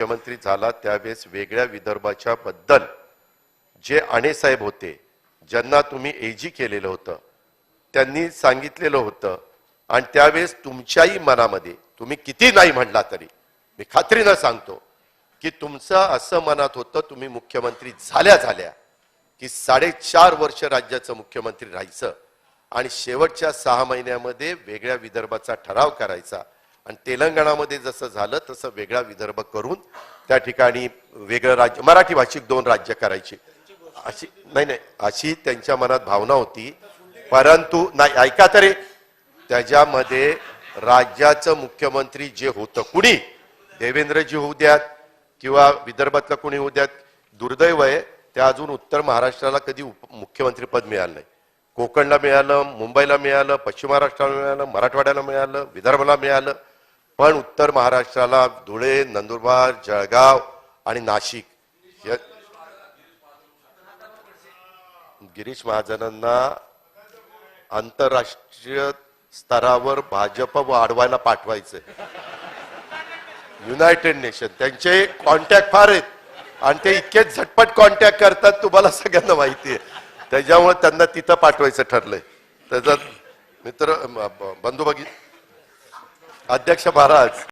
मुख्यमंत्री झाला त्यावेळेस वेगळ्या विदर्भाच्या बद्दल जे आणे साहेब होते, ज्यांना तुम्ही एजी केलेलं होतं, त्यांनी सांगितलेलं होतं आणि त्यावेळेस तुमच्याही मनामध्ये तुम्ही किती नाही म्हणला तरी मी खात्रीनं सांगतो की तुमचं असं मनात होतं तुम्ही मुख्यमंत्री झाल्या की 4.5 वर्ष राज्याचं मुख्यमंत्री राहायचं आणि शेवटच्या 6 महिन्यामध्ये वेगळ्या विदर्भाचा ठराव करायचा आणि तेलंगणामध्ये जसं झालं तसं वेगळा विदर्भ करून त्या ठिकाणी वेगळं राज्य मराठी भाषिक 2 राज्य करायची अशी नाही अशी त्यांच्या मनात भावना होती। परंतु नाही ऐका तरी त्याच्यामध्ये राज्याचं मुख्यमंत्री जे होतं कुणी देवेंद्रजी होऊ द्यात किंवा विदर्भातलं कुणी होऊ द्यात, दुर्दैव आहे त्या अजून उत्तर महाराष्ट्राला कधी मुख्यमंत्री पद मिळालं नाही। कोकणला मिळालं, मुंबईला मिळालं, पश्चिम महाराष्ट्राला मिळालं, मराठवाड्याला मिळालं, विदर्भाला मिळालं, पण उत्तर महाराष्ट्राला धुळे, नंदुरबार, जळगाव आणि नाशिक गिरीश महाजनांना आंतरराष्ट्रीय स्तरावर भाजप वाढवायला पाठवायचं, युनायटेड नेशन त्यांचे कॉन्टॅक्ट फार आहेत आणि ते इतके झटपट कॉन्टॅक्ट करतात तुम्हाला सगळ्यांना माहिती आहे, त्याच्यामुळे त्यांना तिथं पाठवायचं ठरलंय। त्याचा मित्र बंधू भगिनी अध्यक्ष महाराज